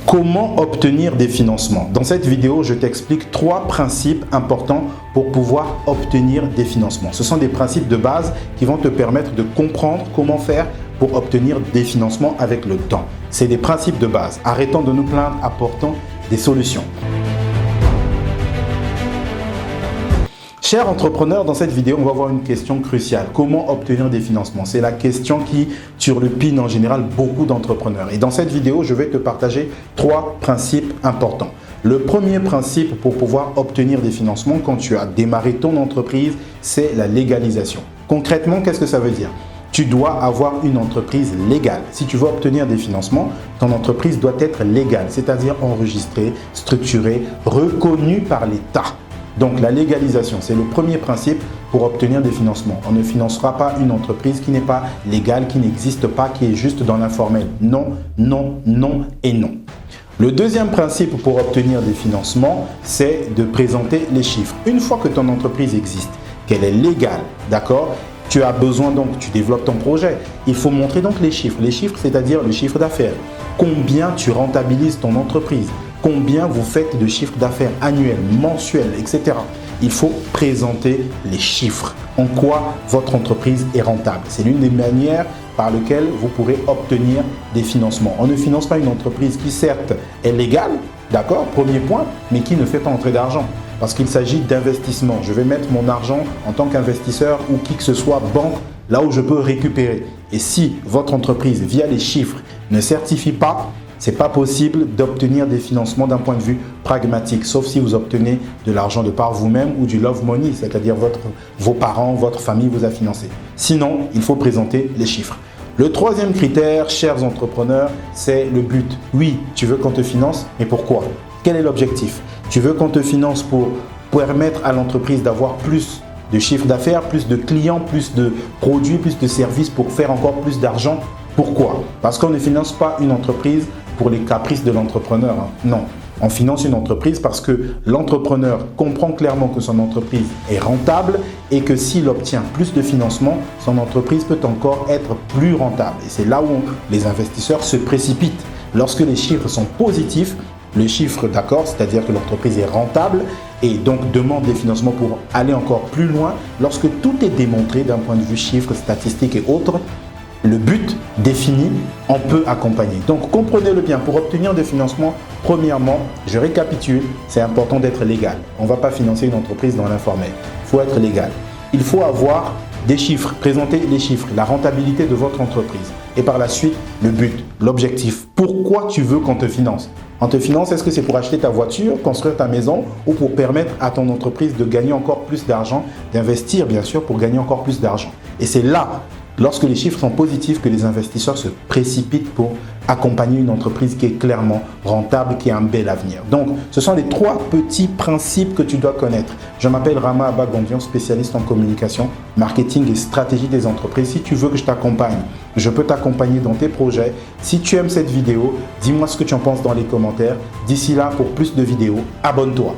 Comment obtenir des financements? Dans cette vidéo, je t'explique 3 principes importants pour pouvoir obtenir des financements. Ce sont des principes de base qui vont te permettre de comprendre comment faire pour obtenir des financements avec le temps. C'est des principes de base. Arrêtons de nous plaindre, apportons des solutions. Chers entrepreneurs, dans cette vidéo, on va voir une question cruciale. Comment obtenir des financements? C'est la question qui turlupine en général beaucoup d'entrepreneurs. Et dans cette vidéo, je vais te partager 3 principes importants. Le premier principe pour pouvoir obtenir des financements quand tu as démarré ton entreprise, c'est la légalisation. Concrètement, qu'est-ce que ça veut dire? Tu dois avoir une entreprise légale. Si tu veux obtenir des financements, ton entreprise doit être légale, c'est-à-dire enregistrée, structurée, reconnue par l'État. Donc la légalisation, c'est le premier principe pour obtenir des financements. On ne financera pas une entreprise qui n'est pas légale, qui n'existe pas, qui est juste dans l'informel. Non, non, non et non. Le deuxième principe pour obtenir des financements, c'est de présenter les chiffres. Une fois que ton entreprise existe, qu'elle est légale, d'accord? Tu as besoin donc, tu développes ton projet. Il faut montrer donc les chiffres. Les chiffres, c'est-à-dire le chiffre d'affaires. Combien tu rentabilises ton entreprise? Combien vous faites de chiffre d'affaires annuel, mensuel, etc. Il faut présenter les chiffres. En quoi votre entreprise est rentable. C'est l'une des manières par lesquelles vous pourrez obtenir des financements. On ne finance pas une entreprise qui certes est légale, d'accord, premier point, mais qui ne fait pas entrer d'argent. Parce qu'il s'agit d'investissement. Je vais mettre mon argent en tant qu'investisseur ou qui que ce soit, banque, là où je peux récupérer. Et si votre entreprise, via les chiffres, ne certifie pas, ce n'est pas possible d'obtenir des financements d'un point de vue pragmatique, sauf si vous obtenez de l'argent de par vous-même ou du love money, c'est-à-dire vos parents, votre famille vous a financé. Sinon, il faut présenter les chiffres. Le troisième critère, chers entrepreneurs, c'est le but. Oui, tu veux qu'on te finance, mais pourquoi? Quel est l'objectif? Tu veux qu'on te finance pour permettre à l'entreprise d'avoir plus de chiffre d'affaires, plus de clients, plus de produits, plus de services pour faire encore plus d'argent. Pourquoi? Parce qu'on ne finance pas une entreprise pour les caprices de l'entrepreneur. Non, on finance une entreprise parce que l'entrepreneur comprend clairement que son entreprise est rentable et que s'il obtient plus de financement, son entreprise peut encore être plus rentable. Et c'est là où les investisseurs se précipitent. Lorsque les chiffres sont positifs, le chiffre d'accord, c'est-à-dire que l'entreprise est rentable et donc demande des financements pour aller encore plus loin. Lorsque tout est démontré d'un point de vue chiffres, statistiques et autres, le but défini, on peut accompagner. Donc comprenez-le bien, pour obtenir des financements, premièrement, je récapitule, c'est important d'être légal. On ne va pas financer une entreprise dans l'informel, il faut être légal. Il faut avoir des chiffres, présenter les chiffres, la rentabilité de votre entreprise. Et par la suite, le but, l'objectif. Pourquoi tu veux qu'on te finance? On te finance, est-ce que c'est pour acheter ta voiture, construire ta maison ou pour permettre à ton entreprise de gagner encore plus d'argent, d'investir bien sûr pour gagner encore plus d'argent? Et c'est là, lorsque les chiffres sont positifs, que les investisseurs se précipitent pour accompagner une entreprise qui est clairement rentable, qui a un bel avenir. Donc, ce sont les 3 petits principes que tu dois connaître. Je m'appelle Rama Abagondian, spécialiste en communication, marketing et stratégie des entreprises. Si tu veux que je t'accompagne, je peux t'accompagner dans tes projets. Si tu aimes cette vidéo, dis-moi ce que tu en penses dans les commentaires. D'ici là, pour plus de vidéos, abonne-toi.